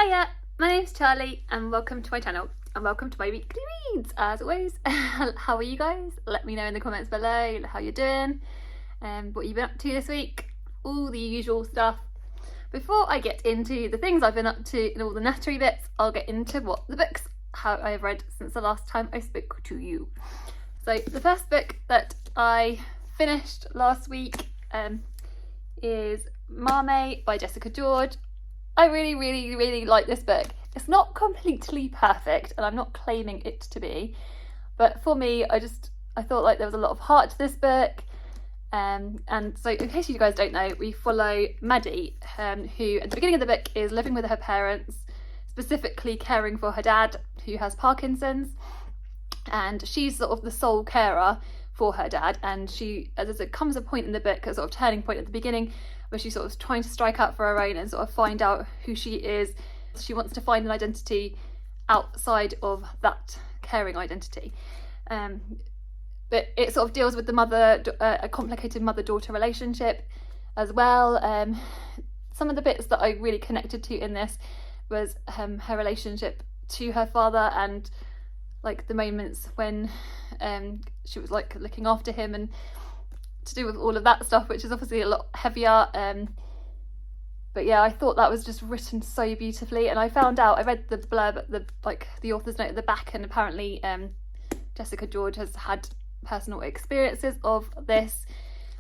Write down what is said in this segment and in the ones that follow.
Hiya, my name's Charlie and welcome to my channel and welcome to my weekly reads. As always, how are you guys? Let me know in the comments below how you're doing and what you've been up to this week, all the usual stuff. Before I get into the things I've been up to and all the nattery bits, I'll get into what the books I have read since the last time I spoke to you. So the first book that I finished last week is Maame by Jessica George. I really like this book. It's not completely perfect and I'm not claiming it to be, but for me I thought like there was a lot of heart to this book. And so in case you guys don't know, we follow Magee, who at the beginning of the book is living with her parents, specifically caring for her dad who has Parkinson's, and she's sort of the sole carer for her dad. And there comes a point in the book, a sort of turning point at the beginning, where she's sort of trying to strike out for her own and sort of find out who she is. She wants to find an identity outside of that caring identity. But it sort of deals with a complicated mother-daughter relationship as well. Some of the bits that I really connected to in this was her relationship to her father, and like the moments when she was like looking after him, and to do with all of that stuff, which is obviously a lot heavier. But yeah, I thought that was just written so beautifully. And I read the blurb, the author's note at the back, and apparently Jessica George has had personal experiences of this.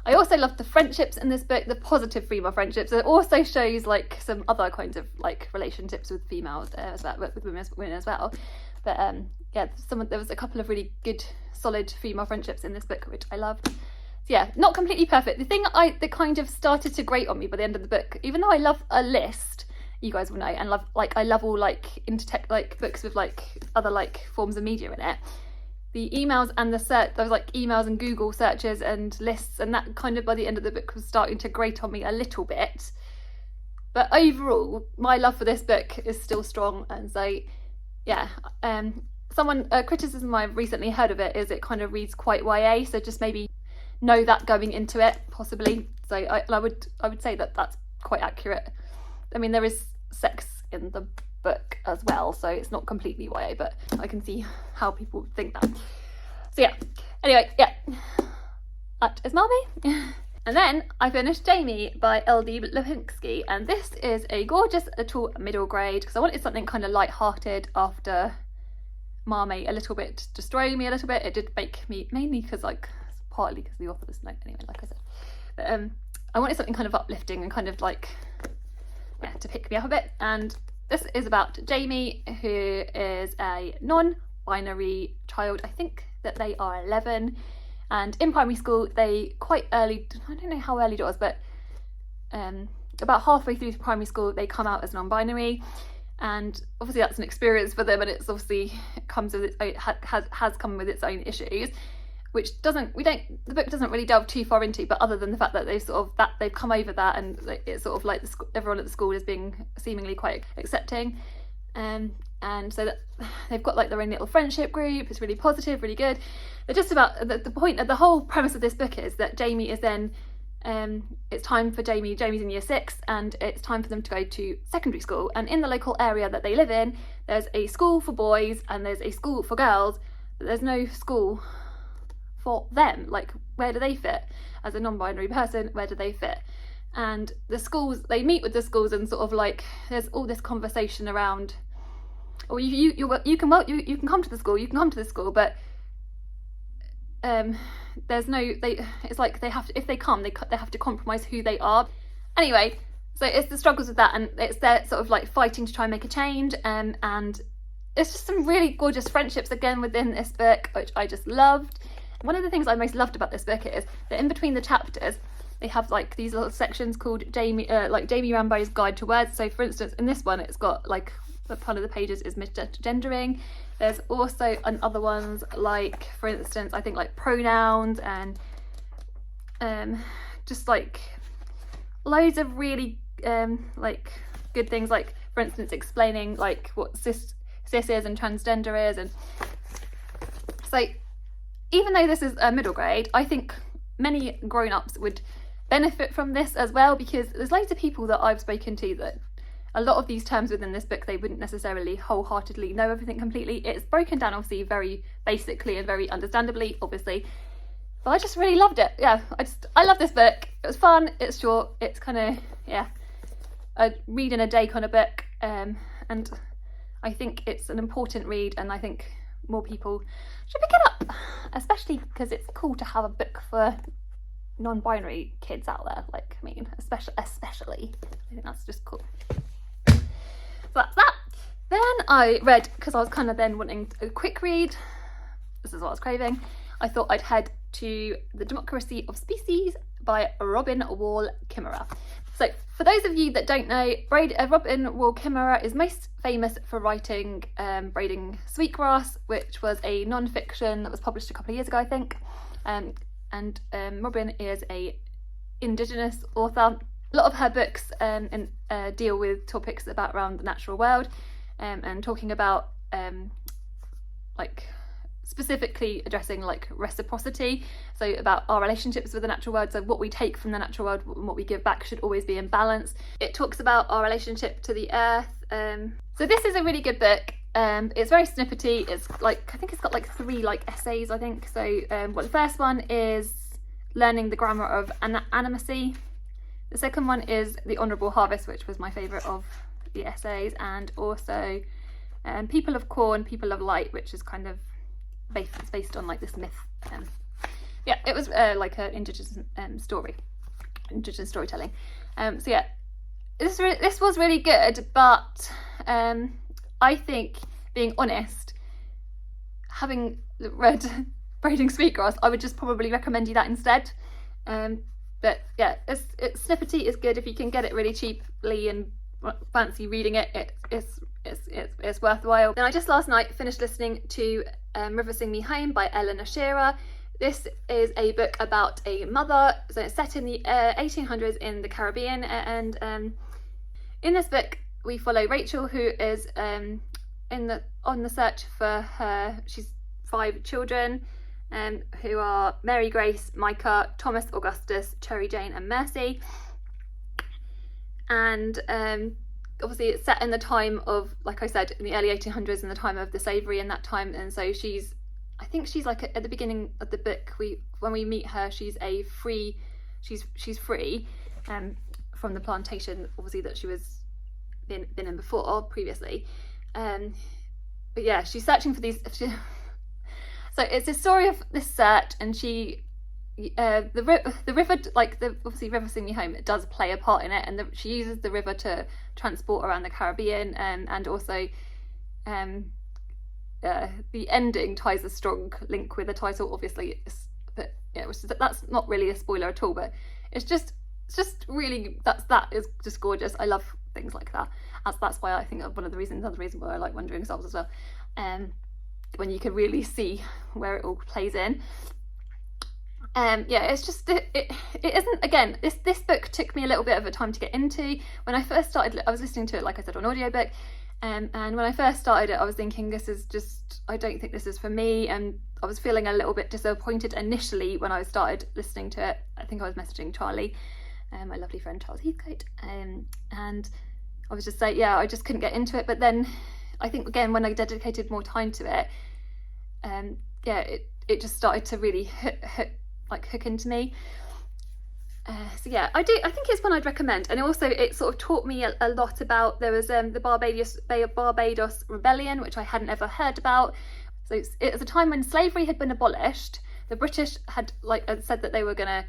I also loved the friendships in this book, the positive female friendships. It also shows like some other kinds of like relationships with females as well, with women as well. But yeah, there was a couple of really good, solid female friendships in this book, which I loved. So yeah, not completely perfect. The thing that kind of started to grate on me by the end of the book, even though I love a list, you guys will know, and I love all like intertech like books with like other like forms of media in it. The emails and there was like emails and Google searches and lists, and that kind of by the end of the book was starting to grate on me a little bit. But overall, my love for this book is still strong, and so yeah. A criticism I've recently heard of it is it kind of reads quite YA, so just maybe know that going into it, possibly. So I would say that that's quite accurate. I mean, there is sex in the book as well, so it's not completely YA, but I can see how people think that. So yeah, anyway, yeah, that is Maame. And then I finished Jamie by LD Lapinski, and this is a gorgeous little middle grade because I wanted something kind of light-hearted after Maame a little bit destroying me a little bit. It did make me, mainly because like partly because the author's note anyway, like I said, but I wanted something kind of uplifting and kind of like, yeah, to pick me up a bit. And this is about Jamie, who is a non-binary child. I think that they are 11, and in primary school they quite early, I don't know how early it was, but about halfway through primary school they come out as non-binary, and obviously that's an experience for them, and it's obviously comes with its own, has come with its own issues, which the book doesn't really delve too far into, but other than the fact that they've come over that, and it's sort of like everyone at the school is being seemingly quite accepting, and so that they've got like their own little friendship group. It's really positive, really good. They're just about the point of the whole premise of this book is that Jamie is then it's time for Jamie's in year 6, and it's time for them to go to secondary school. And in the local area that they live in, there's a school for boys and there's a school for girls, but there's no school for them. Like, where do they fit as a non-binary person? Where do they fit? And the schools, they meet with the schools, and sort of like there's all this conversation around, or you can come to the school, but there's no, it's like they have to, if they come, they have to compromise who they are. Anyway, so it's the struggles with that, and it's their sort of like fighting to try and make a change, and it's just some really gorgeous friendships again within this book, which I just loved. One of the things I most loved about this book is that in between the chapters, they have like these little sections called Jamie Rambo's Guide to Words. So for instance, in this one, it's got like part of the pages is misgendering. There's also other ones like, for instance, I think like pronouns, and just like loads of really like good things, like for instance explaining like what cis is and transgender is. And so even though this is a middle grade, I think many grown-ups would benefit from this as well, because there's loads of people that I've spoken to that a lot of these terms within this book, they wouldn't necessarily wholeheartedly know everything completely. It's broken down obviously very basically and very understandably, obviously, but I just really loved it. Yeah, I love this book. It was fun, it's short, it's kind of, yeah, a read in a day kind of book, and I think it's an important read, and I think more people should pick it up, especially because it's cool to have a book for non-binary kids out there. Like, I mean, especially I think that's just cool. So that's that. Then I read, because I was kind of then wanting a quick read, this is what I was craving, I thought I'd head to The Democracy of Species by Robin Wall Kimmerer. So for those of you that don't know, Robin Wall Kimmerer is most famous for writing Braiding Sweetgrass, which was a non-fiction that was published a couple of years ago, I think. And Robin is a Indigenous author. A lot of her books deal with topics around the natural world, and talking about like specifically addressing like reciprocity, so about our relationships with the natural world. So what we take from the natural world and what we give back should always be in balance. It talks about our relationship to the earth. So this is a really good book. It's very snippety. It's like, I think it's got like 3 like essays, I think. So the first one is learning the grammar of animacy. The second one is the honourable harvest, which was my favourite of the essays, and also people of corn, people of light, which is kind of based on like this myth. Yeah, it was like an indigenous indigenous storytelling. So yeah, this was really good, but I think, being honest, having read Braiding Sweetgrass, I would just probably recommend you that instead. But yeah, it's snippety, is good if you can get it really cheaply and fancy reading it. It's worthwhile. Then I just last night finished listening to River Sing Me Home by Eleanor Shearer. This is a book about a mother, so it's set in the 1800s in the Caribbean, and in this book we follow Rachel, who is on the search for she's 5 children, who are Mary Grace, Micah, Thomas Augustus, Cherry Jane and Mercy. And obviously it's set in the time of, like I said, in the early 1800s, in the time of the slavery in that time. And so I think she's like at the beginning of the book, when we meet her, she's free from the plantation, obviously, that she was been in previously. But yeah, she's searching for these. So it's a story of this search, and she the river, like obviously River Sing Me Home, it does play a part in it, and she uses the river to transport around the Caribbean, and also the ending ties a strong link with the title, obviously. But yeah, that's not really a spoiler at all, but it's just really, that is just gorgeous. I love things like that. That's why I think another reason why I like Wandering Souls as well. When you can really see where it all plays in. Yeah, it's just it isn't, again, this book took me a little bit of a time to get into. When I first started, I was listening to it, like I said, on audiobook, and when I first started it, I was thinking, I don't think this is for me, and I was feeling a little bit disappointed initially when I started listening to it. I think I was messaging Charlie, my lovely friend Charles Heathcote, and I was just like, yeah, I just couldn't get into it. But then I think, again, when I dedicated more time to it, yeah, it just started to really hook into me. So yeah, I think it's one I'd recommend. And also it sort of taught me a lot about, there was the Barbados Rebellion, which I hadn't ever heard about. So it was a time when slavery had been abolished. The British had said that they were gonna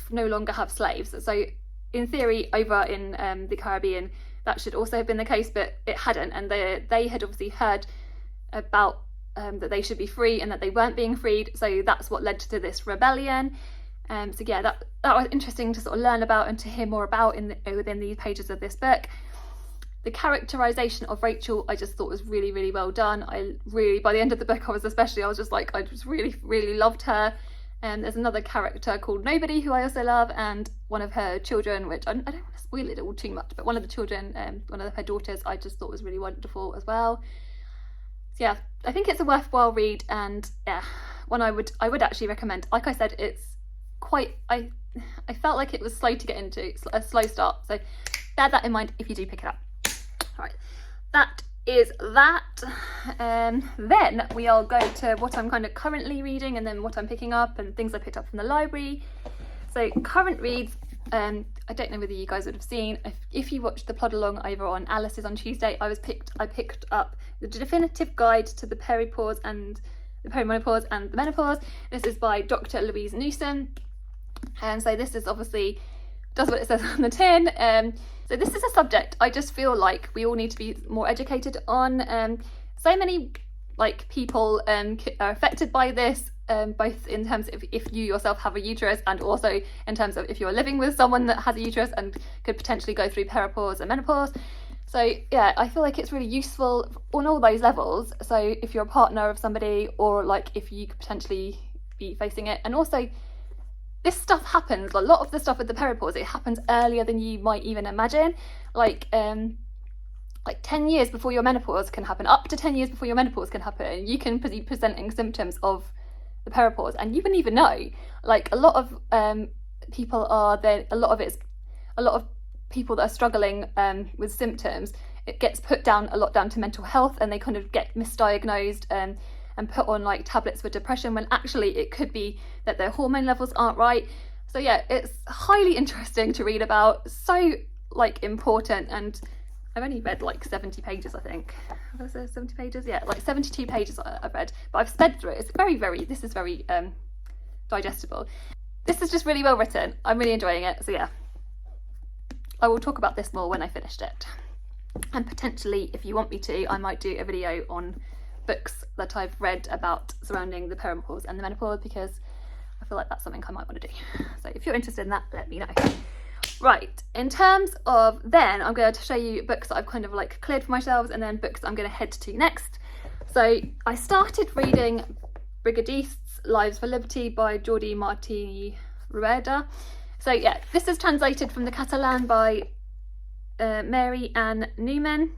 no longer have slaves. So in theory, over in the Caribbean, that should also have been the case, but it hadn't, and they had obviously heard about that they should be free and that they weren't being freed. So that's what led to this rebellion. So yeah, that was interesting to sort of learn about and to hear more about within these pages of this book. The characterization of Rachel, I just thought was really, really well done. By the end of the book, I just really, really loved her. There's another character called Nobody, who I also love, and one of her children, which I don't want to spoil it all too much, but one of the children, one of her daughters, I just thought was really wonderful as well. So yeah, I think it's a worthwhile read, and yeah, one I would actually recommend. Like I said, it's quite, I felt like it was slow to get into, a slow start. So bear that in mind if you do pick it up. All right, that is that. Then we'll go to what I'm kind of currently reading, and then what I'm picking up and things I picked up from the library. So current reads, I don't know whether you guys would have seen, if you watched the Plod along over on Alice's on Tuesday, I picked up the definitive guide to the Perimenopause and the Menopause. This is by Dr. Louise Newson, and so this is obviously does what it says on the tin. So this is a subject I just feel like we all need to be more educated on. So many like people are affected by this, both in terms of if you yourself have a uterus, and also in terms of if you're living with someone that has a uterus and could potentially go through perimenopause and menopause. So yeah, I feel like it's really useful on all those levels. So if you're a partner of somebody, or like if you could potentially be facing it, and also this stuff happens, a lot of the stuff with the perimenopause, it happens earlier than you might even imagine. Like 10 years before your menopause can happen, up to 10 years before your menopause can happen, you can be presenting symptoms of the perimenopause and you wouldn't even know. Like a lot of people are there, a lot of people that are struggling with symptoms, it gets put down a lot down to mental health, and they kind of get misdiagnosed and put on like tablets for depression, when actually it could be that their hormone levels aren't right. So yeah, it's highly interesting to read about, so like important, and I've only read like 70 pages, I think. Was there 70 pages? Yeah, like 72 pages I've read, but I've sped through it. It's this is very digestible. This is just really well written. I'm really enjoying it. So yeah, I will talk about this more when I finished it. And potentially, if you want me to, I might do a video on books that I've read about surrounding the perimenopause and the menopause, because I feel like that's something I might want to do. So if you're interested in that, let me know. Right, in terms of then, I'm going to show you books that I've kind of like cleared for myself, and then books I'm going to head to next. So I started reading Brigades, Lives for Liberty by Jordi Martí Rueda. So yeah, this is translated from the Catalan by Mary Ann Newman.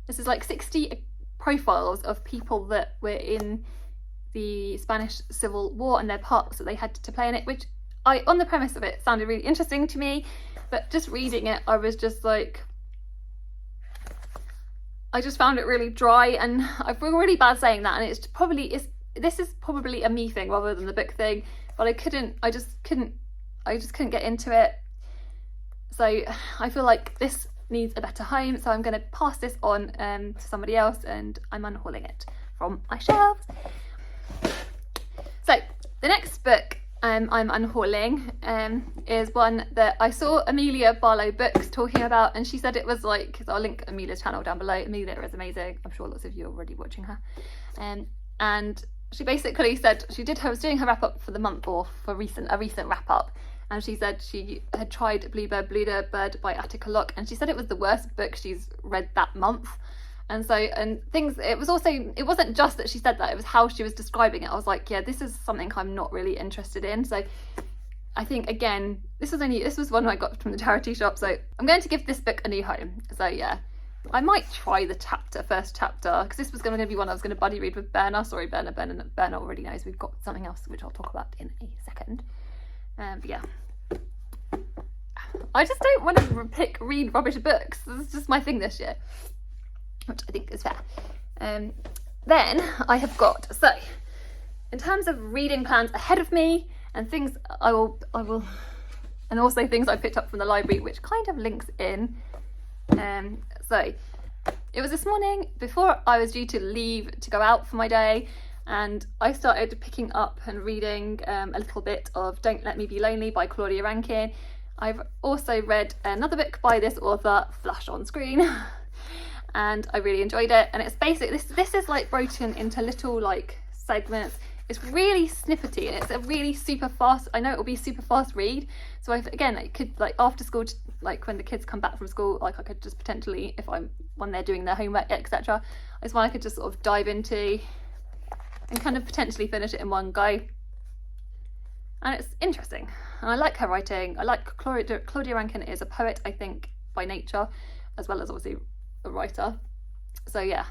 This is like 60 profiles of people that were in the Spanish Civil War and their parts that they had to play in it, which on the premise of it sounded really interesting to me, but just reading it, I was just like, I just found it really dry, and I feel really bad saying that, and this is probably a me thing rather than the book thing, but I just couldn't get into it. So I feel like this needs a better home, so I'm going to pass this on to somebody else, and I'm unhauling it from my shelves. So the next book I'm unhauling is one that I saw Amelia Barlow Books talking about, and she said it was like, I'll link Amelia's channel down below. Amelia is amazing. I'm sure lots of you are already watching her. And she basically said was doing her wrap up for the month, or for a recent wrap up, and she said she had tried Bluebird Bleed by Attica Locke, and she said it was the worst book she's read that month. And so, it wasn't just that she said that, it was how she was describing it. I was like, yeah, this is something I'm not really interested in. So I think, again, this was one I got from the charity shop, so I'm going to give this book a new home. So yeah, I might try the first chapter, because this was going to be one I was going to buddy read with Berna. Sorry, Berna already knows we've got something else which I'll talk about in a second. But yeah, I just don't want to read rubbish books. This is just my thing this year, which I think is fair. Then I have got, so in terms of reading plans ahead of me, and things I will, and also things I picked up from the library, which kind of links in. So it was this morning before I was due to leave to go out for my day, and I started picking up and reading a little bit of Don't Let Me Be Lonely by Claudia Rankin. I've also read another book by this author, Flash on Screen, and I really enjoyed it. And it's basically, this is like broken into little like segments. It's really snippety, and it's a really super fast, I know it will be a super fast read. So again, I could, like, after school, like when the kids come back from school, like I could just potentially, when they're doing their homework, etc., it's one I could just sort of dive into and kind of potentially finish it in one go. And it's interesting, and I like her writing. I like Claudia Rankin is a poet, I think, by nature, as well as obviously a writer. So yeah,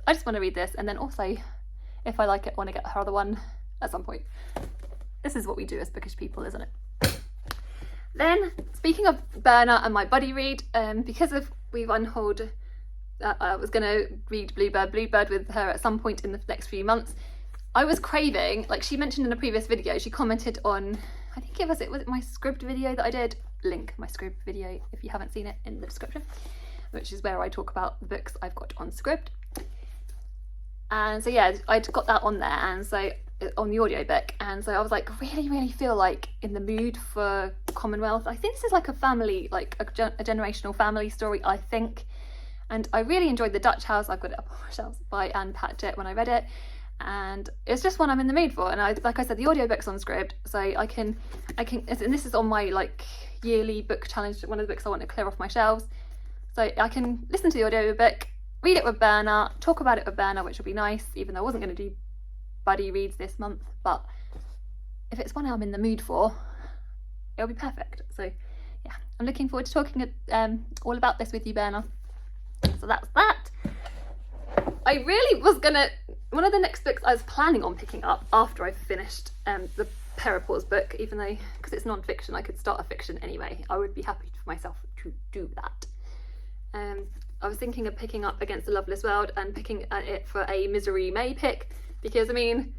I just want to read this, and then also, if I like it, I want to get her other one at some point. This is what we do as bookish people, isn't it? Then, speaking of Berna and my buddy read, because of we've on hold, I was going to read Bluebird Bleed with her at some point in the next few months. I was craving, like she mentioned in a previous video, she commented on, I think was it my Scribd video that I did? Link my Scribd video if you haven't seen it in the description, which is where I talk about the books I've got on Scribd. And so yeah, I'd got that on there, and so on the audiobook, and so I was like, really feel like in the mood for Commonwealth. I think this is like a family, like a generational family story, I think. And I really enjoyed The Dutch House. I've got it up on my shelves, by Ann Patchett when I read it. And it's just one I'm in the mood for. And like I said, the audiobook's on Scribd, so I can, and this is on my like yearly book challenge, one of the books I want to clear off my shelves. So I can listen to the audiobook, read it with Berna, talk about it with Berna, which would be nice, even though I wasn't going to do buddy reads this month. But if it's one I'm in the mood for, it'll be perfect. So yeah, I'm looking forward to talking all about this with you, Berna. So that's that. I really was gonna, one of the next books I was planning on picking up after I finished the Perimenopause book, even though, because it's non-fiction, I could start a fiction anyway. I would be happy for myself to do that. I was thinking of picking up Against the Loveless World and picking it for a Misery May pick, because I mean,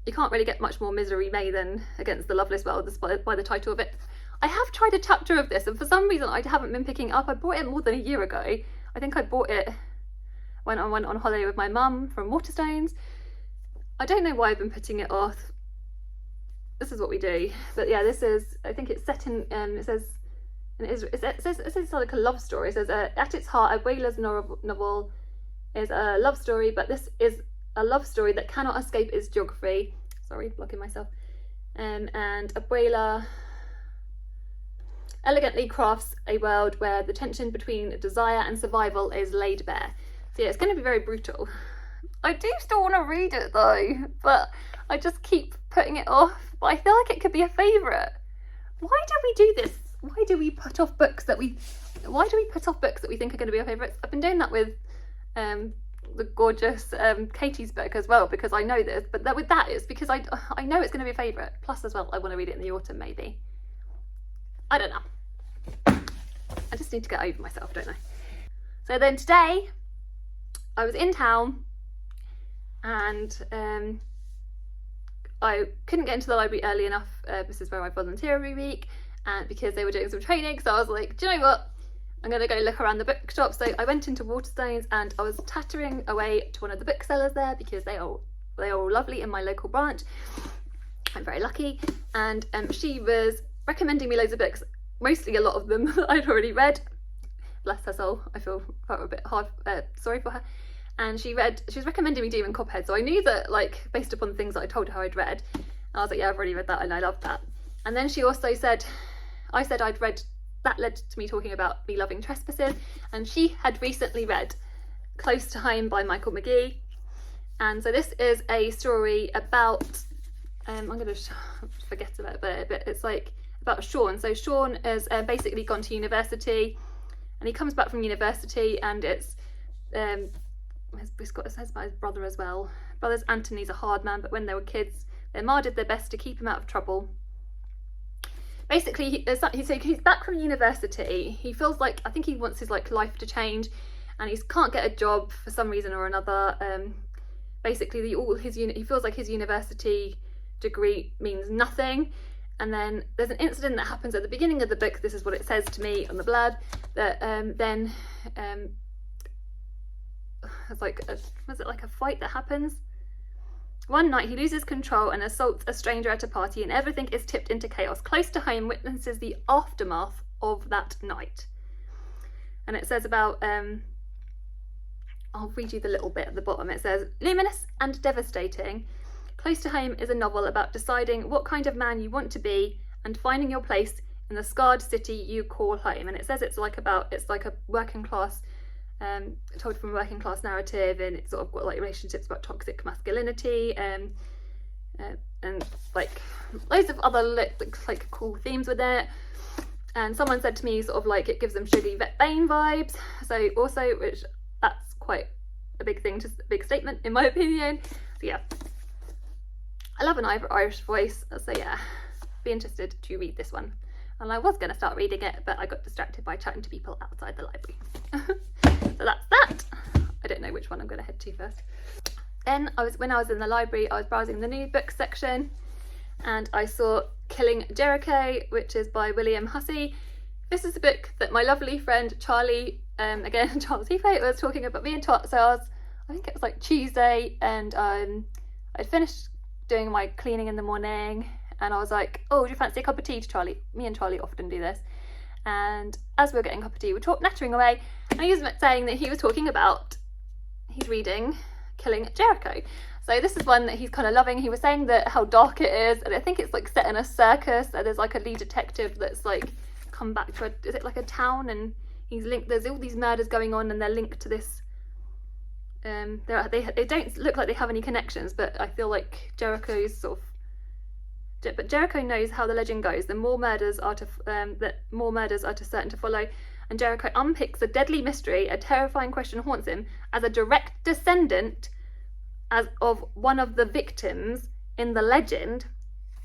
you can't really get much more Misery May than Against the Loveless World by the title of it. I have tried a chapter of this, and for some reason I haven't been picking it up. I bought it more than a year ago. I think I bought it when I went on holiday with my mum from Waterstones. I don't know why I've been putting it off. This is what we do. But yeah, this is, I think it's set in, it says like a love story. It says, at its heart, Abuela's novel is a love story, but this is a love story that cannot escape its geography. Sorry, blocking myself. And Abuela elegantly crafts a world where the tension between desire and survival is laid bare. So yeah, it's going to be very brutal. I do still want to read it though, but I just keep putting it off. But I feel like it could be a favourite. Why do we do this? Why do we put off books that we think are going to be our favourites? I've been doing that with the gorgeous Katie's book as well, because I know this, but with that it's because I know it's going to be a favourite. Plus as well, I want to read it in the autumn maybe. I don't know. I just need to get over myself, don't I? So then today, I was in town and I couldn't get into the library early enough. This is where I volunteer every week, and because they were doing some training, so I was like, do you know what? I'm going to go look around the bookshop. So I went into Waterstones and I was tattering away to one of the booksellers there, because they are all lovely in my local branch. I'm very lucky. And she was recommending me loads of books, mostly a lot of them that I'd already read. Bless her soul, I felt a bit sorry for her. And she was recommending me Demon Cophead, so I knew that, like, based upon the things that I told her I'd read, I was like, yeah, I've already read that and I loved that. And then she also said, I said I'd read, that led to me talking about me loving Trespasses, and she had recently read Close to Home by Magee. And so this is a story about, I'm going to forget about it, but it's like about Sean. So Sean has basically gone to university, and he comes back from university, and it's it says about his brother as well. Brother's Anthony's a hard man, but when they were kids, their ma did their best to keep him out of trouble. Basically, he's back from university. He feels like, I think he wants his life to change, and he can't get a job for some reason or another. Basically, he feels like his university degree means nothing. And then there's an incident that happens at the beginning of the book. This is what it says to me on the blurb. That it's like was it like a fight that happens? One night he loses control and assaults a stranger at a party, and everything is tipped into chaos. Close to Home witnesses the aftermath of that night. And it says about, I'll read you the little bit at the bottom. It says, luminous and devastating, Close to Home is a novel about deciding what kind of man you want to be and finding your place in the scarred city you call home. And it says it's like a working class, told from a working class narrative, and it's sort of got like relationships about toxic masculinity, and like loads of other like cool themes with it. And someone said to me sort of like it gives them Sugar Yvette Bain vibes. So also, which that's quite a big thing, just a big statement in my opinion. So yeah, I love an Irish voice. So yeah, be interested to read this one. And I was going to start reading it, but I got distracted by chatting to people outside the library. So that's that. I don't know which one I'm going to head to first. Then when I was in the library, I was browsing the new book section, and I saw Killing Jericho, which is by William Hussey. This is a book that my lovely friend Charlie, again Charles Heathwaite, was talking about me and so I think it was like Tuesday, and I'd finished doing my cleaning in the morning, and I was like, oh, do you fancy a cup of tea to Charlie? Me and Charlie often do this. And as we were getting a cup of tea, we were nattering away, and he was saying that he was talking about, he's reading Killing Jericho. So this is one that he's kind of loving. He was saying that how dark it is, and I think it's like set in a circus, and there's like a lead detective that's like come back to is it like a town, and he's linked, there's all these murders going on, and they're linked to this, they don't look like they have any connections, but I feel like Jericho's sort of, but Jericho knows how the legend goes. The more murders are certain to follow, and Jericho unpicks a deadly mystery. A terrifying question haunts him as a direct descendant of one of the victims in the legend.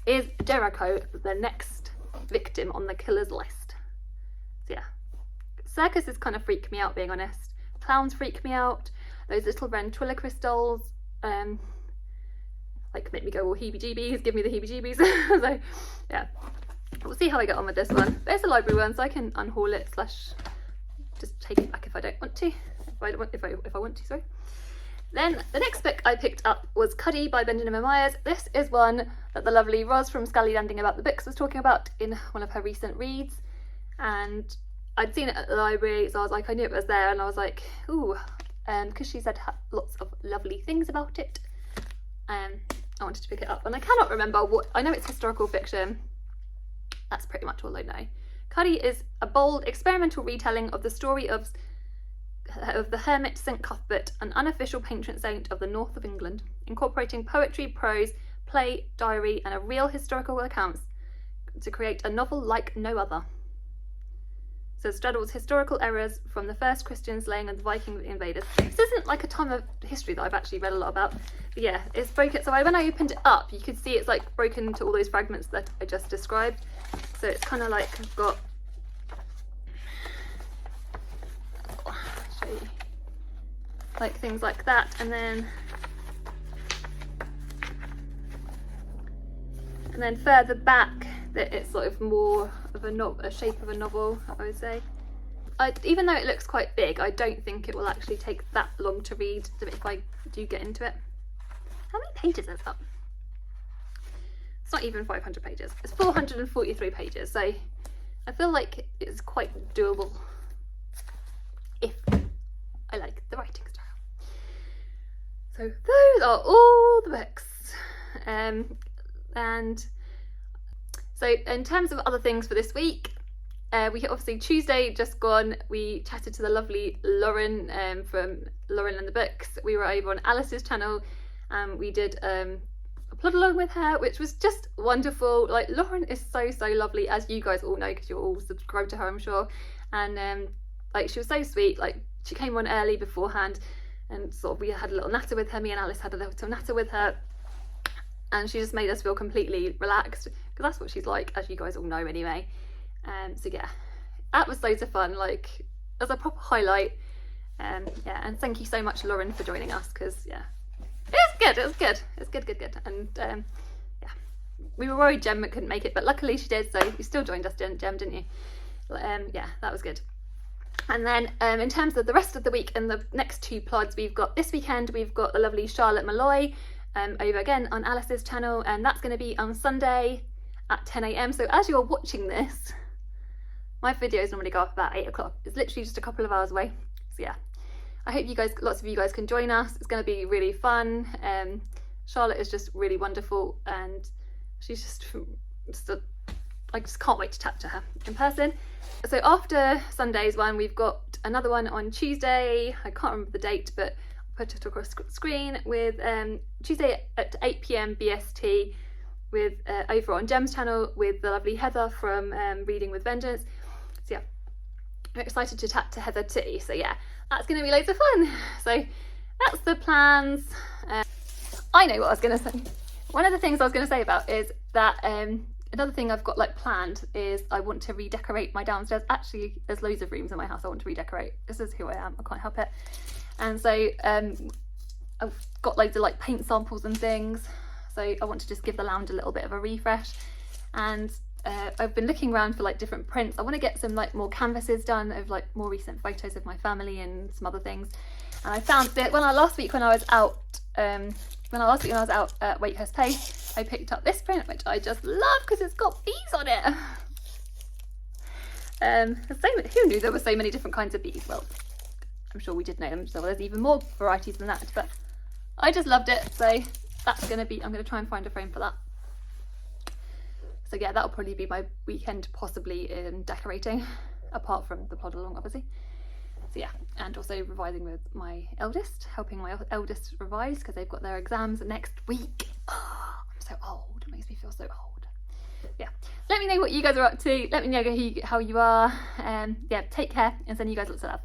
Is Jericho the next victim on the killer's list? So yeah, circuses kind of freak me out, being honest. Clowns freak me out. Those little ventriloquist dolls, like make me go all heebie-jeebies, give me the heebie-jeebies. So yeah, we'll see how I get on with this one. But it's a library one, so I can unhaul it / just take it back if I don't want to. If I want to, sorry. Then the next book I picked up was Cuddy by Benjamin Myers. This is one that the lovely Roz from Scully Landing About the Books was talking about in one of her recent reads, and I'd seen it at the library, so I was like, I knew it was there, and I was like, ooh, because she said lots of lovely things about it, I wanted to pick it up. And I cannot remember what, I know it's historical fiction, that's pretty much all I know. Cuddy is a bold experimental retelling of the story of the hermit St Cuthbert, an unofficial patron saint of the north of England, incorporating poetry, prose, play, diary and a real historical accounts to create a novel like no other. So it straddles historical errors from the first Christian slaying of the Viking invaders. This isn't like a time of history that I've actually read a lot about, but yeah, it's broken. So when I opened it up, you could see it's like broken into all those fragments that I just described. So it's kind of like I've got, show you, like things like that, and then further back that it's sort of more of a shape of a novel, I would say. Even though it looks quite big, I don't think it will actually take that long to read if I do get into it. How many pages is that? It's not even 500 pages. It's 443 pages, so I feel like it's quite doable if I like the writing style. So those are all the books. And so in terms of other things for this week, we obviously Tuesday just gone, we chatted to the lovely Lauren from Lauren and the Books. We were over on Alice's channel, and we did a plod along with her, which was just wonderful. Like, Lauren is so lovely, as you guys all know because you're all subscribed to her, I'm sure. And like, she was so sweet. Like, she came on early beforehand, and sort of we had a little natter with her. Me and Alice had a little natter with her, and she just made us feel completely relaxed, because that's what she's like, as you guys all know anyway. So yeah, that was loads of fun, like as a proper highlight. Yeah, and thank you so much, Lauren, for joining us, because yeah, it was good. And yeah, we were worried Jem couldn't make it, but luckily she did, so you still joined us, Jem, didn't you? Yeah, that was good. And then in terms of the rest of the week and the next two plods, we've got this weekend, we've got the lovely Charlotte Malloy over again on Alice's channel, and that's going to be on Sunday at 10 AM. So as you're watching this, my videos normally go up about 8 o'clock. It's literally just a couple of hours away. So yeah, I hope lots of you guys can join us. It's going to be really fun. Charlotte is just really wonderful, and she's I just can't wait to chat to her in person. So after Sunday's one, we've got another one on Tuesday. I can't remember the date, but I'll put it across screen with Tuesday at 8 PM BST with over on Jem's channel with the lovely Heather from Reading with Vengeance. So yeah, I'm excited to chat to Heather too. So yeah, that's going to be loads of fun. So that's the plans. I know what I was going to say. One of the things I was going to say about is that another thing I've got like planned is I want to redecorate my downstairs. Actually, there's loads of rooms in my house I want to redecorate. This is who I am, I can't help it. And so I've got loads of like paint samples and things. So I want to just give the lounge a little bit of a refresh. And I've been looking around for like different prints. I want to get some like more canvases done of like more recent photos of my family and some other things. And I found that last week when I was out at Wakehurst Place, I picked up this print, which I just love because it's got bees on it. Who knew there were so many different kinds of bees? Well, I'm sure we did know them, so there's even more varieties than that, but I just loved it. So that's going to be, I'm going to try and find a frame for that. So yeah, that'll probably be my weekend, possibly in decorating, apart from the plod along, obviously. So yeah, and also revising with my eldest, helping my eldest revise because they've got their exams next week. Oh, I'm so old, it makes me feel so old. Yeah, let me know what you guys are up to, let me know how you are, yeah, take care and send you guys lots of love.